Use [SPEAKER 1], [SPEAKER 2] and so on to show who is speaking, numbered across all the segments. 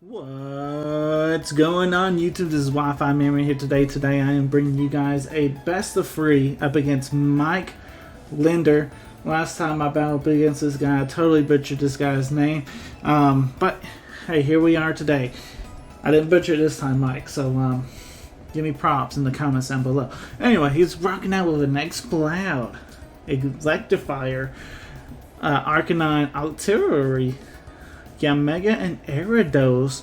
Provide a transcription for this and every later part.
[SPEAKER 1] What's going on YouTube? This is Wi-Fi Memory here today. Today I am bringing you guys a best of 3 up against Mike Linder. Last time I battled against this guy, I totally butchered this guy's name. But hey, here we are today. I didn't butcher it this time, Mike, so give me props in the comments down below. Anyway, he's rocking out with an Exploud, Electivire, Arcanine, Artillery, Yamega, and Gyarados.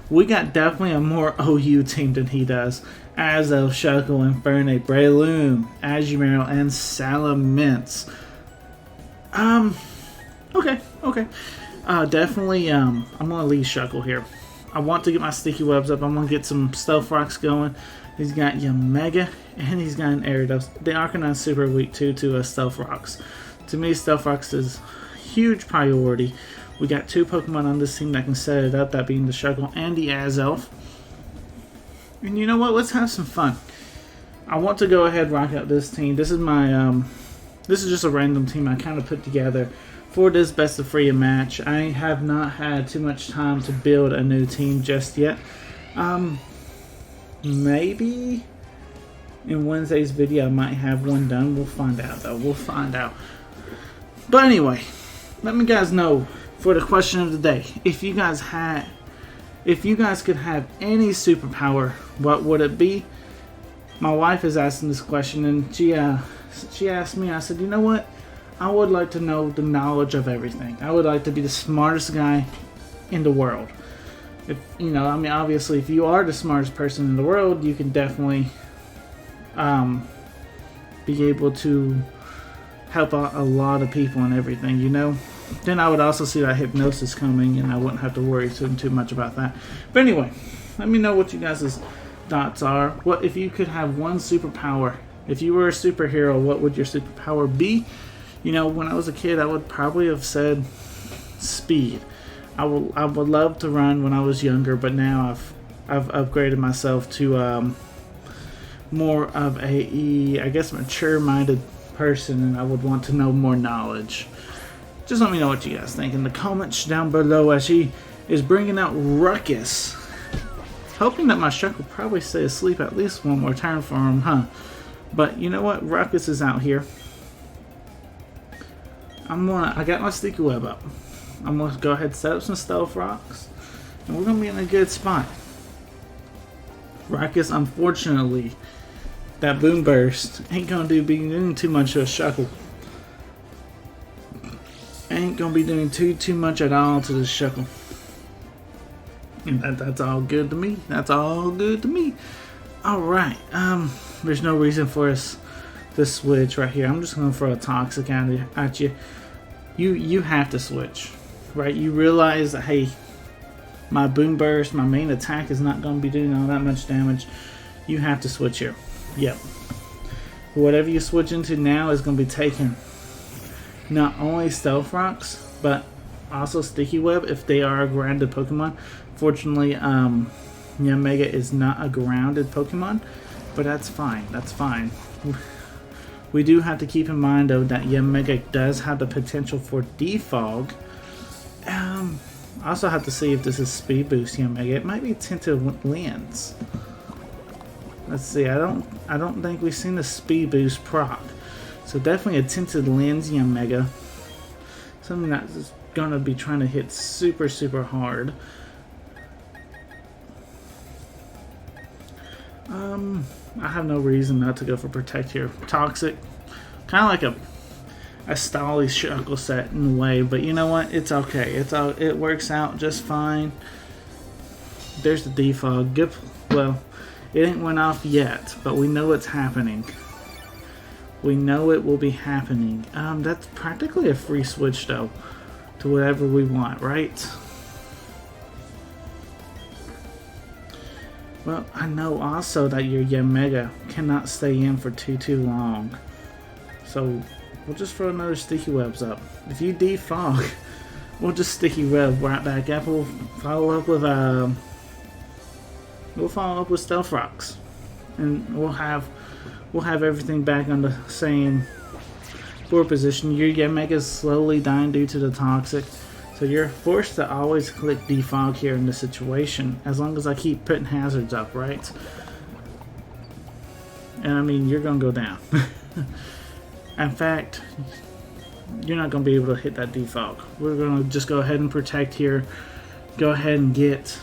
[SPEAKER 1] We got definitely a more OU team than he does. Azo, Shuckle, Infernape, Breloom, Azumarill, and Salamence. Okay. Definitely, I'm gonna leave Shuckle here. I want to get my sticky webs up. I'm gonna get some Stealth Rocks going. He's got Yamega, and he's got an Gyarados. The Arcanine's super weak too to Stealth Rocks. To me, Stealth Rocks is huge priority. We got 2 Pokemon on this team that can set it up, that being the Shuckle and the Azelf. And you know what? Let's have some fun. I want to go ahead and rock out this team. This is my, this is just a random team I kind of put together for this best of 3 match. I have not had too much time to build a new team just yet. Maybe in Wednesday's video I might have one done. We'll find out though. We'll find out. But anyway, let me guys know for the question of the day. If you guys could have any superpower, what would it be? My wife is asking this question, and she asked me. I said, you know what? I would like to know the knowledge of everything. I would like to be the smartest guy in the world. If you know, I mean, obviously, if you are the smartest person in the world, you can definitely be able to help out a lot of people and everything, you know. Then I would also see that hypnosis coming, and I wouldn't have to worry too much about that. But anyway, let me know what you guys' thoughts are. What if you could have one superpower? If you were a superhero, what would your superpower be? You know, when I was a kid, I would probably have said speed. I would love to run when I was younger, but now I've upgraded myself to more of a, I guess, mature-minded person, and I would want to know more knowledge. Just let me know what you guys think in the comments down below as she is bringing out Ruckus. Hoping that my Shuck will probably stay asleep at least one more turn for him, huh? But you know what? Ruckus is out here. I got my sticky web up. I'm gonna go ahead and set up some Stealth Rocks, and we're gonna be in a good spot. Ruckus, unfortunately, that Boom Burst ain't gonna be doing too much of a Shuckle. Ain't gonna be doing too much at all to this Shuckle. And that's all good to me. That's all good to me. Alright, there's no reason for us to switch right here. I'm just gonna throw a Toxic at you. You have to switch. Right? You realize that, hey, my Boom Burst, my main attack is not gonna be doing all that much damage. You have to switch here. Yep. Whatever you switch into now is gonna be taking not only Stealth Rocks, but also Sticky Web if they are a grounded Pokemon. Fortunately, Yamega is not a grounded Pokemon, but that's fine. That's fine. We do have to keep in mind, though, that Yamega does have the potential for Defog. I also have to see if this is Speed Boost Yamega. It might be Tinted Lens. Let's see. I don't think we've seen the Speed Boost proc. So definitely a Tinted Lens Yamega. Something that's gonna be trying to hit super hard. I have no reason not to go for Protect here. Toxic, kind of like a Stolly Shuckle set in a way, but you know what? It's okay. It works out just fine. There's the defog. Good. Well, it ain't went off yet, but we know it's happening. We know it will be happening. That's practically a free switch though, to whatever we want, right? Well, I know also that your Yamega cannot stay in for too long. So, we'll just throw another Sticky Webs up. If you defog, we'll just Sticky Web right back up. We'll follow up with Stealth Rocks. And we'll have everything back on the same floor position. Your Yamega is slowly dying due to the Toxic. So you're forced to always click defog here in this situation, as long as I keep putting hazards up, right? And I mean, you're gonna go down. In fact, you're not gonna be able to hit that defog. We're gonna just go ahead and protect here. Go ahead and get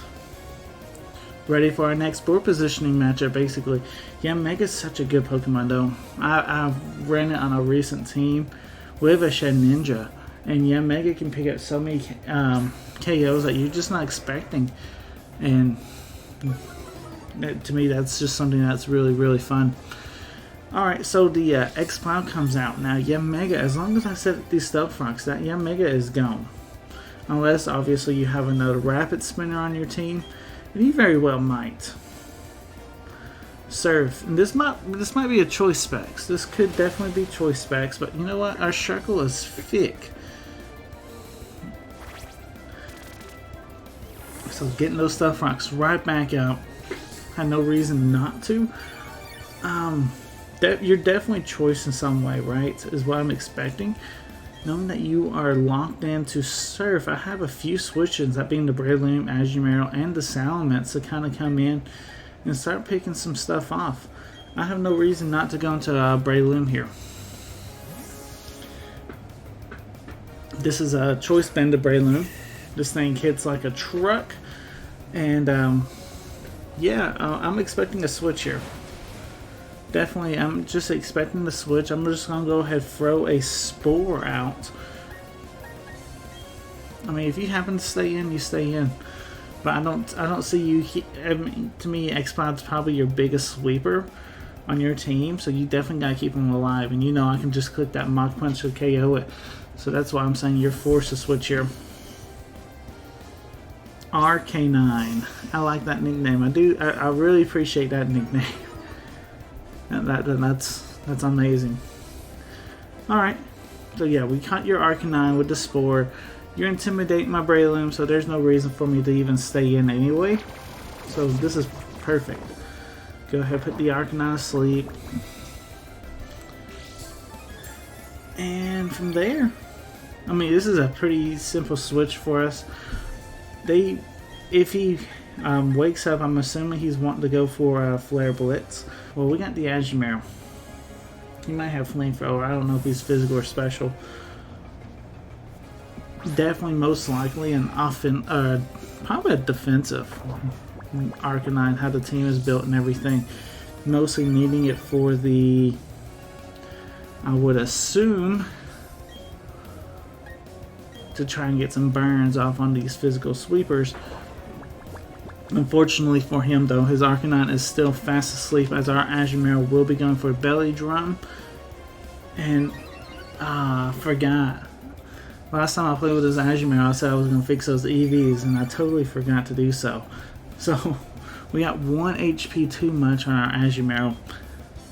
[SPEAKER 1] ready for our next board positioning matchup, basically. Yeah, Mega's such a good Pokemon, though. I've ran it on a recent team with a Shed Ninja. And yeah, Mega can pick up so many KOs that you're just not expecting. And to me, that's just something that's really, really fun. Alright, so the X-Cloud comes out. Now, yeah, Mega, as long as I set these Stealth Rocks, that yeah, Mega is gone. Unless, obviously, you have another Rapid Spinner on your team. And you very well might. Surf. And this might be a choice specs. This could definitely be choice specs, but you know what? Our Shuckle is thick. So getting those Stealth Rocks right back out. Had no reason not to. You're definitely choice in some way, right? Is what I'm expecting. Knowing that you are locked into Surf, I have a few switches, that being the Breloom, Azumarill, and the Salamence, to kind of come in and start picking some stuff off. I have no reason not to go into Breloom here. This is a choice bend to Breloom. This thing hits like a truck. And yeah, I'm expecting a switch here. Definitely, I'm just expecting the switch. I'm just gonna go ahead and throw a Spore out. I mean, if you happen to stay in, you stay in. But I don't see you. I mean, to me, X-Cloud's probably your biggest sweeper on your team, so you definitely gotta keep him alive. And you know, I can just click that Mach Punch to KO it. So that's why I'm saying you're forced to switch here. RK9. I like that nickname. I really appreciate that nickname. And that's amazing. Alright. So yeah, we caught your Arcanine with the Spore. You're intimidating my Breloom, so there's no reason for me to even stay in anyway. So this is perfect. Go ahead, put the Arcanine to sleep. And from there, I mean, this is a pretty simple switch for us. If he wakes up, I'm assuming he's wanting to go for Flare Blitz. Well, we got the Azumarill. He might have Flamethrower. I don't know if he's physical or special. Definitely, most likely, an probably a defensive Arcanine, how the team is built and everything. Mostly needing it for the, I would assume, to try and get some burns off on these physical sweepers. Unfortunately for him, though, his Arcanine is still fast asleep, as our Azumarill will be going for Belly Drum. And, forgot. Last time I played with this Azumarill, I said I was going to fix those EVs, and I totally forgot to do so. So, we got 1 HP too much on our Azumarill,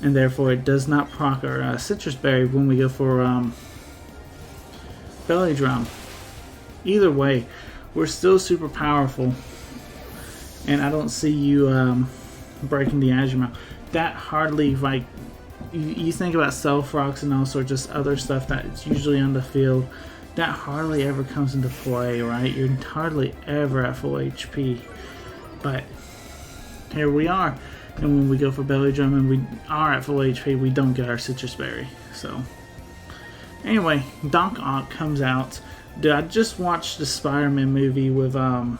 [SPEAKER 1] and therefore it does not proc our Citrus Berry when we go for Belly Drum. Either way, we're still super powerful. And I don't see you breaking the Azumarill. That hardly, like, you think about Stealth Rocks and all sorts of other stuff that's usually on the field. That hardly ever comes into play, right? You're hardly ever at full HP. But here we are. And when we go for Belly Drum and we are at full HP, we don't get our Citrus Berry. So, anyway, Doc Ock comes out. Dude, I just watched the Spider-Man movie with, daggum,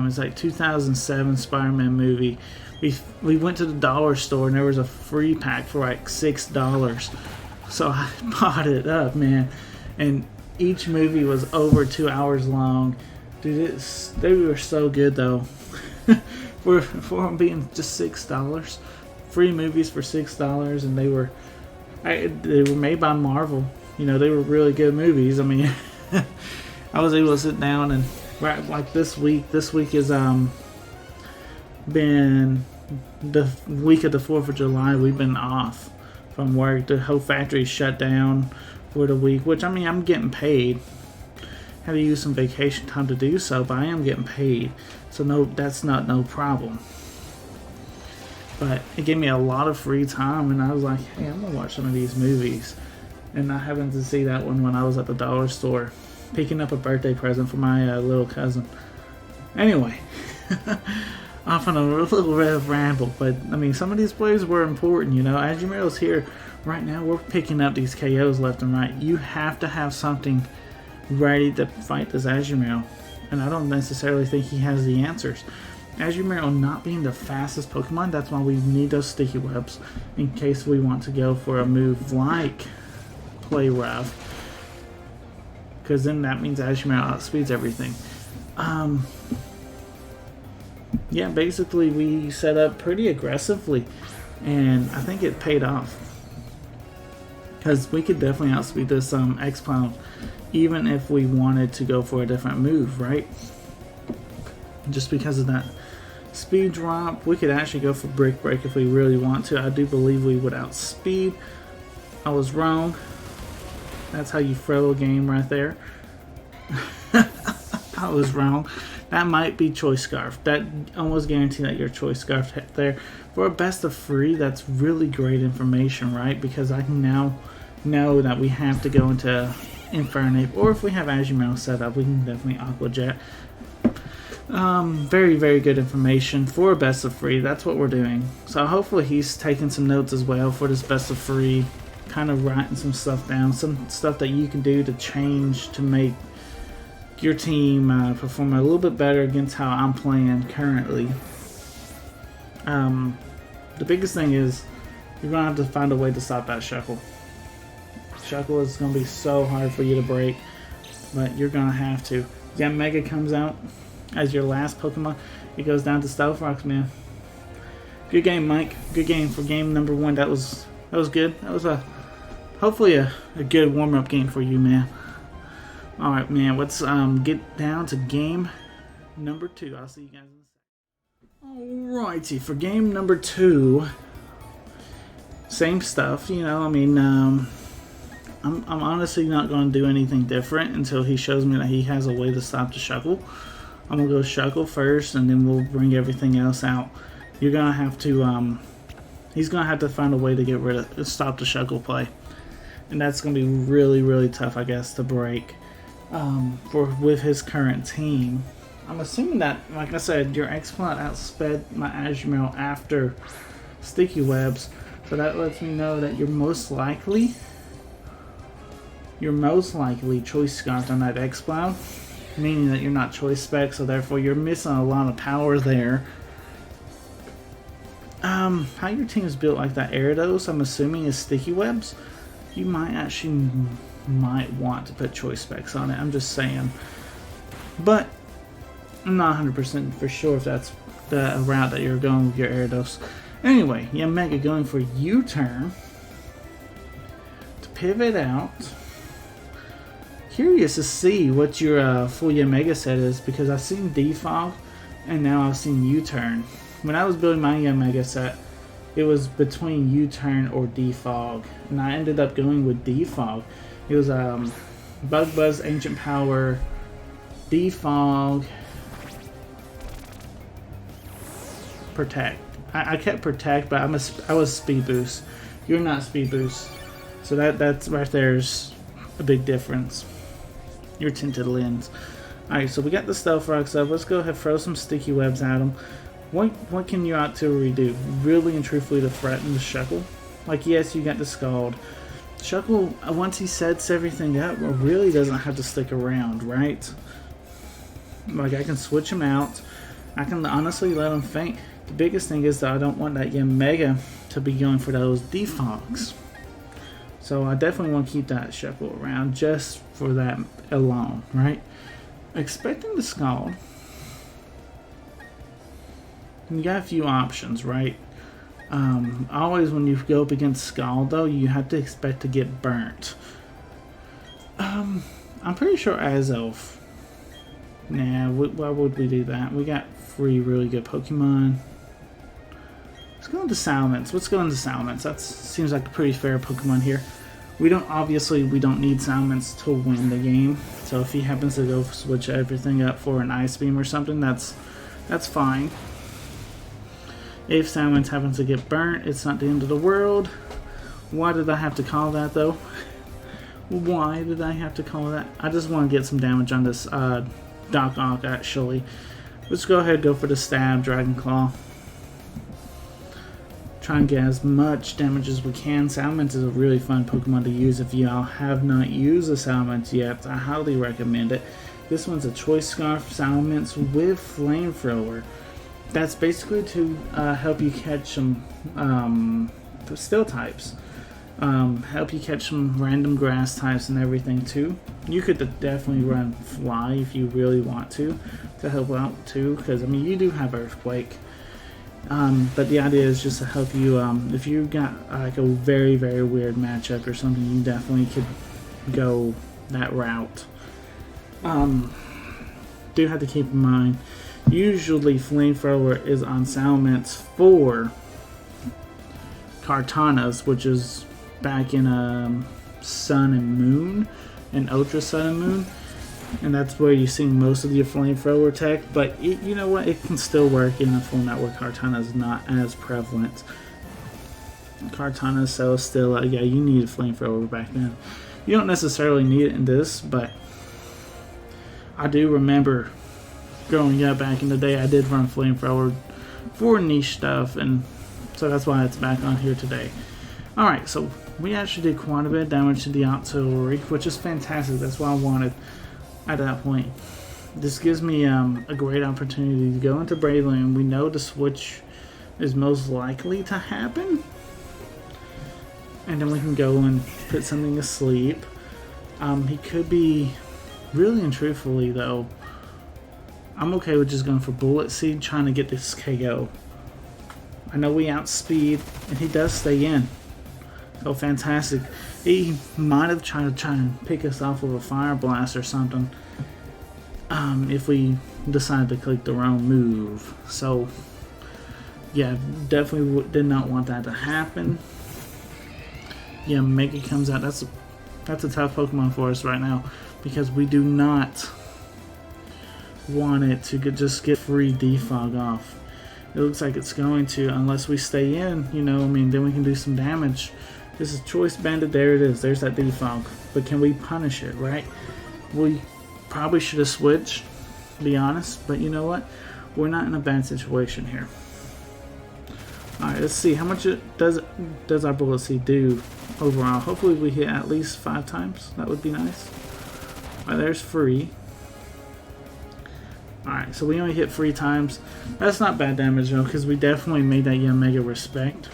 [SPEAKER 1] it's like 2007 Spider-Man movie. We went to the dollar store and there was a free pack for like $6. So I bought it up, man. And each movie was over 2 hours long. Dude, they were so good though. for them being just $6. Free movies for $6, and they were made by Marvel. You know, they were really good movies. I mean, I was able to sit down and like this week has been the week of the 4th of July. We've been off from work. The whole factory shut down for the week, which, I mean, I'm getting paid. Had to use some vacation time to do so, but I am getting paid, so no, that's not no problem. But it gave me a lot of free time, and I was like, hey, I'm gonna watch some of these movies. And I happened to see that one when I was at the dollar store picking up a birthday present for my little cousin. Anyway, off on a little bit of ramble, but I mean, some of these plays were important, you know. Azumarill's here right now. We're picking up these KOs left and right. You have to have something ready to fight this Azumarill, and I don't necessarily think he has the answers. Azumarill not being the fastest Pokemon, that's why we need those sticky webs in case we want to go for a move like Play Rough, because then that means Azumarill outspeeds everything. Yeah, basically we set up pretty aggressively, and I think it paid off, because we could definitely outspeed this X-Cloud even if we wanted to go for a different move, right? Just because of that speed drop, we could actually go for Brick Break if we really want to. I do believe we would outspeed. I was wrong. That's how you throw a game right there. I was wrong. That might be Choice Scarf. That almost guarantee that your Choice Scarf hit there. For a best of 3, that's really great information, right? Because I can now know that we have to go into Infernape, or if we have Azumarill set up, we can definitely Aqua Jet. Very, very good information for a best of 3. That's what we're doing. So hopefully he's taking some notes as well for this best of 3, kind of writing some stuff down, some stuff that you can do to change to make your team perform a little bit better against how I'm playing currently. The biggest thing is you're going to have to find a way to stop that Shuckle. Shuckle is going to be so hard for you to break, but you're going to have to. Yeah, Mega comes out as your last Pokemon. It goes down to Stealth Rocks, man. Good game, Mike. Good game for game number 1. That was good. That was hopefully a good warm-up game for you, man. Alright, man, let's get down to game number 2. I'll see you guys in a second. Alrighty, for game number 2, same stuff, you know. I mean, I'm honestly not going to do anything different until he shows me that he has a way to stop the Shuckle. I'm going to go Shuckle first, and then we'll bring everything else out. You're going to have to, he's going to have to find a way to get rid of, stop the Shuckle play. And that's going to be really, really tough, I guess, to break with his current team. I'm assuming that, like I said, your X-Cloud outsped my Azumarill after Sticky Webs. So that lets me know that you're most likely Choice Scarfed on that X-Cloud, meaning that you're not Choice Spec, so therefore you're missing a lot of power there. How your team is built like that Gyarados, I'm assuming, is Sticky Webs. You might want to put Choice Specs on it. I'm just saying. But I'm not 100% for sure if that's the route that you're going with your Gyarados. Anyway, yeah, Mega going for U-turn to pivot out. Curious to see what your full Mega set is, because I've seen Defog and now I've seen U-turn. When I was building my Mega set, it was between U-turn or Defog, and I ended up going with Defog. It was Bug Buzz, Ancient Power, Defog, Protect. I kept Protect, but I was Speed Boost. You're not Speed Boost, so that's right there's a big difference. Your tinted lens. Alright, so we got the Stealth Rocks up. Let's go ahead and throw some Sticky Webs at them. What can your artillery do? Really and truthfully to threaten the Shuckle? Like, yes, you got the Scald. Shuckle, once he sets everything up, really doesn't have to stick around, right? Like, I can switch him out. I can honestly let him faint. The biggest thing is that I don't want that Mega to be going for those defogs. So I definitely want to keep that Shuckle around just for that alone, right? Expecting the Scald. You got a few options, right? Always when you go up against Scald, though, you have to expect to get burnt. I'm pretty sure Azelf. Nah, why would we do that? We got 3 really good Pokemon. Let's go into Salamence. Let's go into Salamence. That seems like a pretty fair Pokemon here. We don't need Salamence to win the game. So if he happens to go switch everything up for an Ice Beam or something, that's fine. If Salamence happens to get burnt, it's not the end of the world. Why did I have to call that, though? Why did I have to call that? I just want to get some damage on this Doc Ock, actually. Let's go ahead and go for the stab, Dragon Claw. Try and get as much damage as we can. Salamence is a really fun Pokemon to use. If y'all have not used a Salamence yet, I highly recommend it. This one's a Choice Scarf Salamence with Flamethrower. That's basically to help you catch some Steel types. Help you catch some random grass types and everything too. You could definitely run Fly if you really want to help out too, because I mean you do have Earthquake. But the idea is just to help you if you got like a very weird matchup or something, you definitely could go that route. Do have to keep in mind, usually Flamethrower is on Salamence for Kartanas, which is back in Sun and Moon and Ultra Sun and Moon, and that's where you see most of your Flamethrower tech. But you know what, it can still work in a format where Kartana is not as prevalent. Kartana so still yeah, you need a Flamethrower back then. You don't necessarily need it in this, but I do remember growing up back in the day, I did run Flamethrower for niche stuff, and so that's why it's back on here today. Alright, so we actually did quite a bit of damage to the artillery, which is fantastic. That's what I wanted at that point. This gives me a great opportunity to go into Breloom. We know the switch is most likely to happen, and then we can go and put something to sleep. He could be, really and truthfully though, I'm okay with just going for Bullet Seed, trying to get this KO. I know we outspeed, and he does stay in. So fantastic. He might have tried to pick us off with a Fire Blast or something if we decide to click the wrong move. So yeah, definitely did not want that to happen. Yeah, Mega comes out. That's a tough Pokemon for us right now, because we do not want it to just get free defog off. It looks like it's going to, unless we stay in, you know, I mean, then we can do some damage. This is Choice Banded, there it is, there's that defog. But can we punish it, right? We probably should have switched, to be honest, but you know what? We're not in a bad situation here. Alright, let's see, how much does our Bullet Seed do overall? Hopefully we hit at least 5 times, that would be nice. Alright, there's free. Alright, so we only hit 3 times. That's not bad damage though, because we definitely made that Mega respect.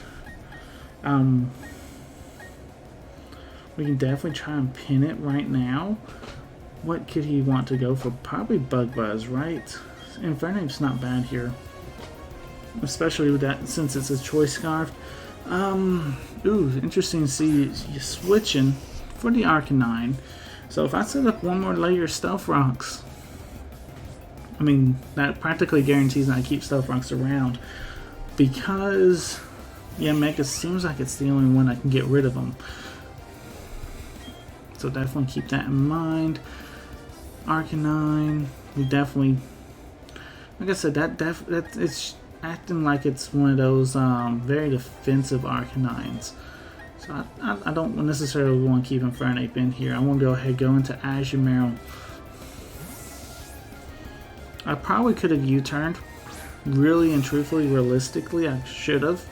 [SPEAKER 1] We can definitely try and pin it right now. What could he want to go for? Probably Bug Buzz, right? Infernape's not bad here, especially with that, since it's a Choice Scarf. Ooh, interesting to see you switching for the Arcanine. So if I set up one more layer of Stealth Rocks, I mean, that practically guarantees that I keep Stealth Rocks around, because yeah, Mega seems like it's the only one I can get rid of them. So definitely keep that in mind. Arcanine, we definitely, like I said, that it's acting like it's one of those very defensive Arcanines. So I don't necessarily want to keep Infernape in here. I want to go ahead and go into Azumarill. I probably could have U-turned. Really and truthfully, realistically, I should have.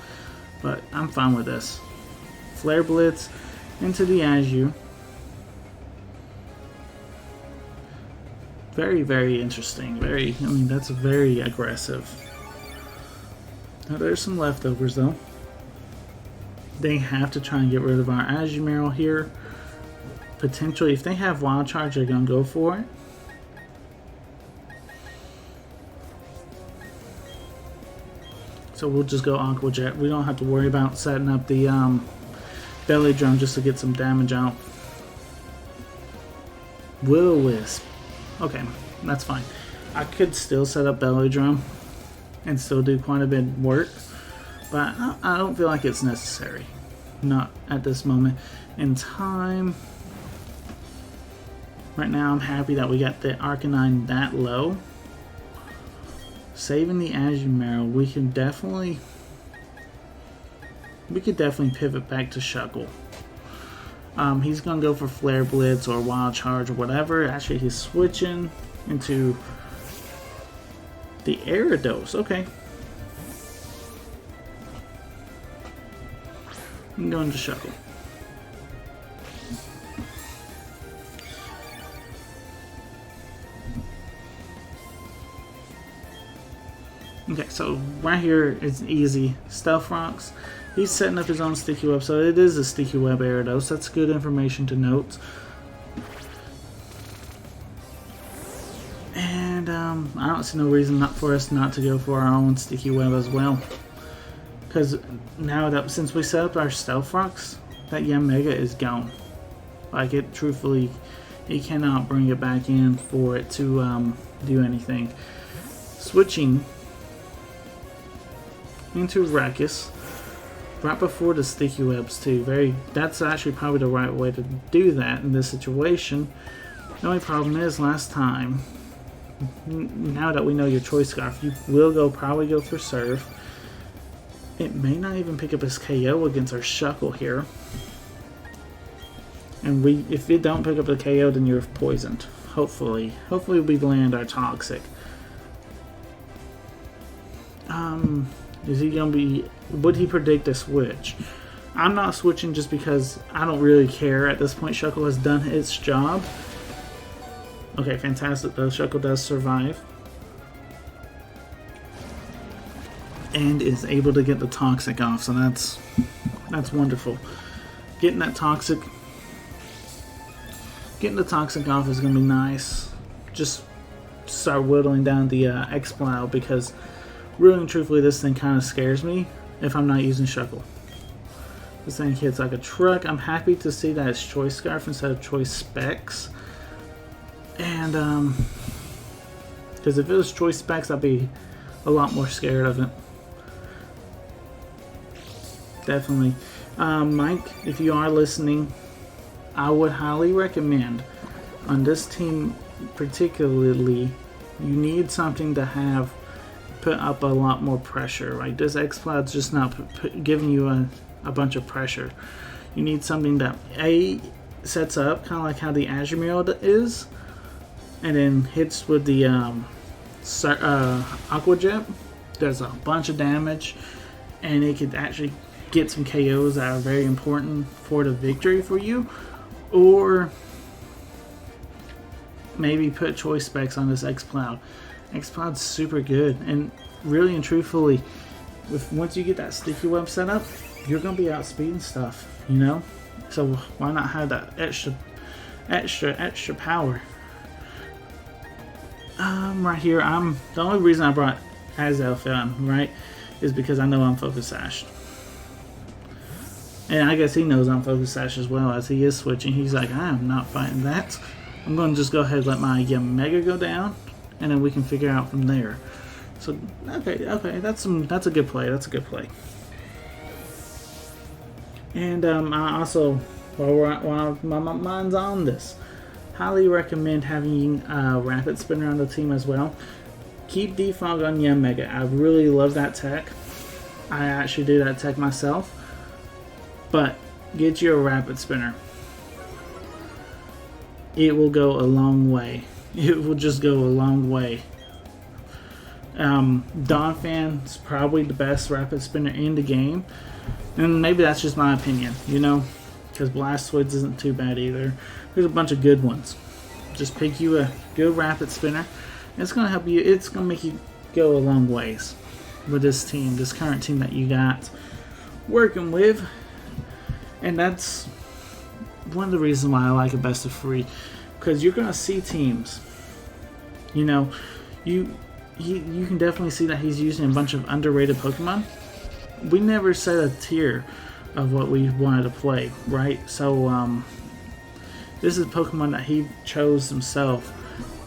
[SPEAKER 1] But I'm fine with this. Flare Blitz into the Azu. Very interesting. I mean, that's very aggressive. Now, there's some leftovers, though. They have to try and get rid of our Azumarill here. Potentially, if they have Wild Charge, they're going to go for it. So we'll just go Aqua Jet. We don't have to worry about setting up the Belly Drum just to get some damage out. Will-O-Wisp. Okay, that's fine. I could still set up Belly Drum and still do quite a bit of work, but I don't feel like it's necessary. Not at this moment in time. Right now I'm happy that we got the Arcanine that low. Saving the Azumarill, we could definitely pivot back to Shuckle. He's going to go for Flare Blitz or Wild Charge or whatever. Actually, he's switching into the Gyarados. Okay. I'm going to Shuckle. Okay, so right here it's easy. Stealth Rocks. He's setting up his own Sticky Web, so it is a Sticky Web Gyarados. That's good information to note. And I don't see no reason for us not to go for our own Sticky Web as well. Because now that since we set up our Stealth Rocks, that Yanmega is gone. Like it, truthfully, he cannot bring it back in for it to do anything. Switching into Rakkus right before the Sticky Webs too. That's actually probably the right way to do that in this situation. The only problem is last time, now that we know your Choice Scarf, you will probably go for Surf. It may not even pick up his KO against our Shuckle here. And if it don't pick up the KO, then you're poisoned. Hopefully we land our Toxic. Is he gonna be? Would he predict a switch? I'm not switching just because I don't really care at this point. Shuckle has done its job. Okay, fantastic though. Shuckle does survive. And is able to get the Toxic off, so that's wonderful. Getting the Toxic off is gonna be nice. Just start whittling down the Exploud, because really and truthfully this thing kind of scares me if I'm not using Shuckle. This thing hits like a truck. I'm happy to see that it's Choice Scarf instead of Choice Specs. And because if it was Choice Specs, I'd be a lot more scared of it. Definitely. Mike, if you are listening, I would highly recommend on this team particularly, you need something to have put up a lot more pressure. Like this Exploud's just not giving you a bunch of pressure. You need something that sets up kind of like how the Azumarill is, and then hits with the Aqua Jet. Does a bunch of damage, and it could actually get some KOs that are very important for the victory for you. Or maybe put Choice Specs on this Exploud. Exploud's super good, and really and truthfully, once you get that Sticky Web set up, you're gonna be outspeeding stuff, you know. So why not have that extra power? Right here, the only reason I brought Azelf in, right, is because I know I'm Focus Sash. And I guess he knows I'm Focus Sash as well, as he is switching. He's like, I am not fighting that. I'm going to just go ahead and let my Mega go down, and then we can figure out from there. So, okay, that's a good play. That's a good play. And I also, while my mind's on this, highly recommend having Rapid Spinner on the team as well. Keep Defog on Yanmega. I really love that tech. I actually do that tech myself. But get you a Rapid Spinner. It will go a long way. It will just go a long way. Donphan's probably the best Rapid Spinner in the game. And maybe that's just my opinion, you know? Because Blastoise isn't too bad either. There's a bunch of good ones. Just pick you a good Rapid Spinner. It's going to help you. It's going to make you go a long ways with this team, this current team that you got working with. And that's one of the reasons why I like a best of 3. Because you're going to see teams. You know, you can definitely see that he's using a bunch of underrated Pokemon. We never set a tier of what we wanted to play, right? So, this is Pokemon that he chose himself.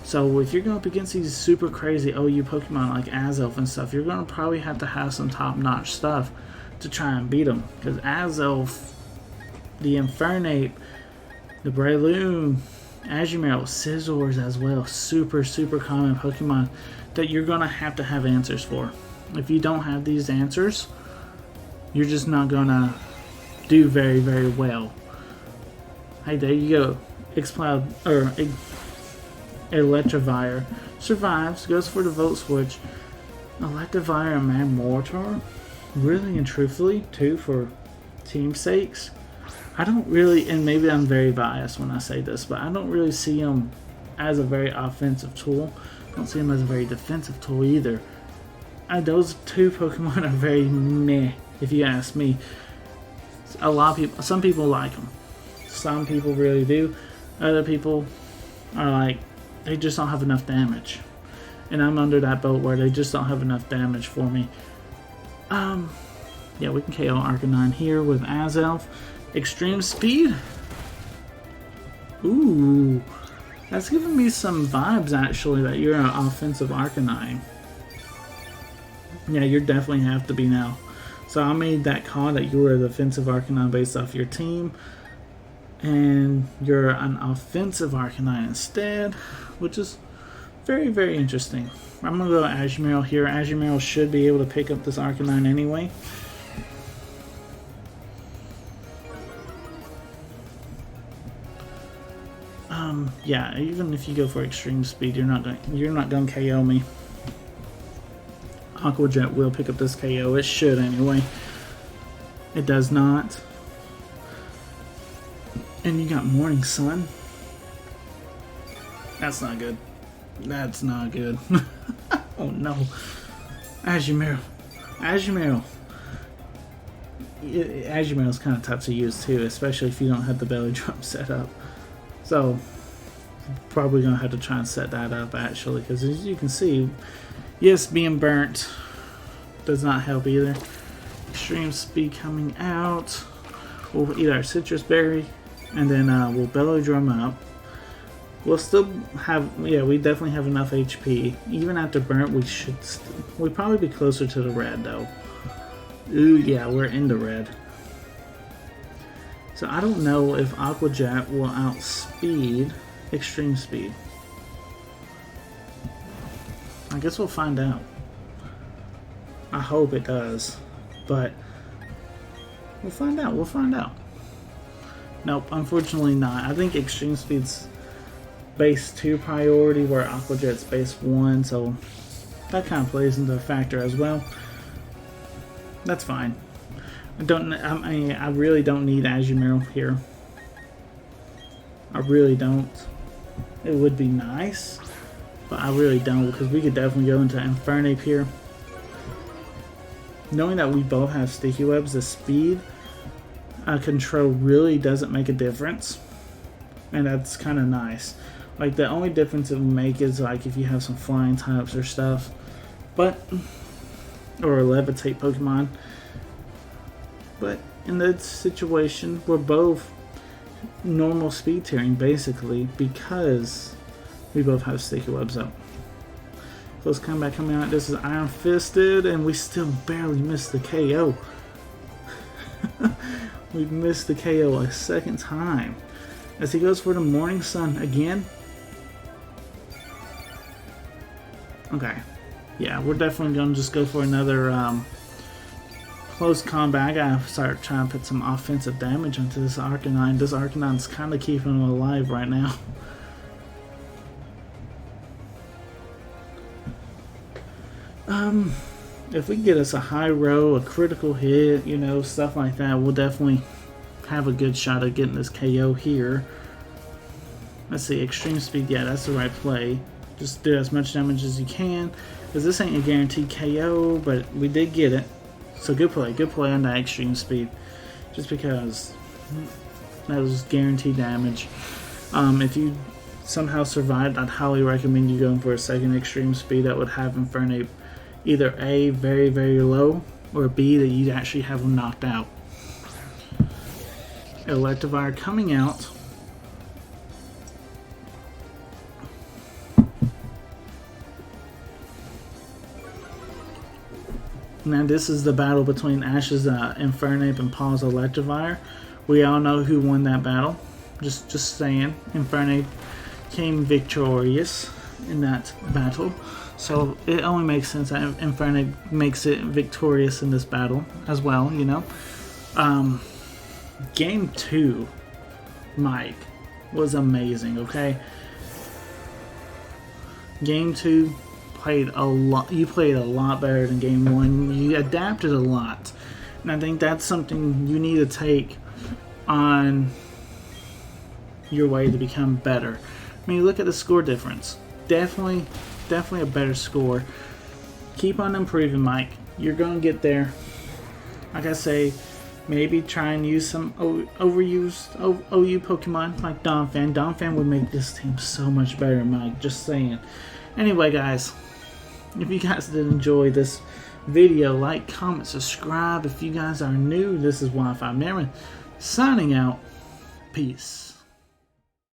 [SPEAKER 1] So if you're going up against these super crazy OU Pokemon like Azelf and stuff, you're going to probably have to have some top-notch stuff to try and beat them. Because Azelf, the Infernape, the Breloom, Azumarill, Scizors as well, super common Pokemon that you're going to have answers for. If you don't have these answers, you're just not going to do very well. Hey, there you go. Exploud or Electivire survives, goes for the Volt Switch. Electivire and Magmortar, really and truthfully, too, for team sakes. I don't really, and maybe I'm very biased when I say this, but I don't really see him as a very offensive tool. I don't see him as a very defensive tool either. Those two Pokemon are very meh, if you ask me. A lot of people, some people like them. Some people really do. Other people are like, they just don't have enough damage. And I'm under that boat where they just don't have enough damage for me. Yeah, we can KO Arcanine here with Azelf. Extreme Speed. Ooh. That's giving me some vibes, actually, that you're an offensive Arcanine. Yeah, you definitely have to be now. So I made that call that you were a defensive Arcanine based off your team. And you're an offensive Arcanine instead, which is very, very interesting. I'm going to go Azumarill here. Azumarill should be able to pick up this Arcanine anyway. Yeah, even if you go for Extreme Speed, you're not going to KO me. Aqua Jet will pick up this KO. It should anyway. It does not. And you got Morning Sun. That's not good. That's not good. Oh no. Azumarill. Azumarill. Azumarill is kind of tough to use too, especially if you don't have the belly drum set up. So, probably going to have to try and set that up actually, because as you can see, yes, being burnt does not help either. Extreme Speed coming out. We'll eat our Citrus Berry, and then we'll belly drum up. We'll still have, yeah, we definitely have enough HP. Even after burnt, we'd probably be closer to the red though. Ooh, yeah, we're in the red. So I don't know if Aqua Jet will outspeed Extreme Speed. I guess we'll find out. I hope it does, but we'll find out. We'll find out. Nope, unfortunately not. I think Extreme Speed's base 2 priority, where Aqua Jet's base 1, so that kind of plays into a factor as well. That's fine. I really don't need Azumarill here. I really don't. It would be nice, but I really don't, because we could definitely go into Infernape here. Knowing that we both have Sticky Webs, the speed control really doesn't make a difference, and that's kind of nice. Like, the only difference it will make is like if you have some flying types or stuff, or levitate Pokemon. But in that situation, we're both normal speed tiering basically, because we both have Sticky Webs up. Close Combat coming out. This is Iron Fisted, and we still barely missed the KO. We've missed the KO a second time. As he goes for the Morning Sun again. Okay. Yeah, we're definitely going to just go for another close combat. I gotta start trying to put some offensive damage onto this Arcanine. This Arcanine's kind of keeping him alive right now. If we get us a high row, a critical hit, you know, stuff like that, we'll definitely have a good shot at getting this KO here. Let's see, Extreme Speed, yeah, that's the right play. Just do as much damage as you can, because this ain't a guaranteed KO, but we did get it. So good play on that Extreme Speed, just because that was guaranteed damage. If you somehow survived, I'd highly recommend you going for a second Extreme Speed that would have Infernape either A, very, very low, or B, that you'd actually have him knocked out. Electivire coming out. Now this is the battle between Ash's Infernape and Paul's Electivire. We all know who won that battle. Just saying, Infernape came victorious in that battle. So it only makes sense that Infernape makes it victorious in this battle as well, you know. Game 2 Mike was amazing, okay? Game 2 played a lot. You played a lot better than Game 1. You adapted a lot. And I think that's something you need to take on your way to become better. I mean, look at the score difference. Definitely a better score. Keep on improving, Mike. You're going to get there. Like I say, maybe try and use some overused OU Pokemon like Donphan. Donphan would make this team so much better, Mike. Just saying. Anyway, guys, if you guys did enjoy this video, like, comment, subscribe. If you guys are new, this is Wi-Fi Marin signing out. Peace.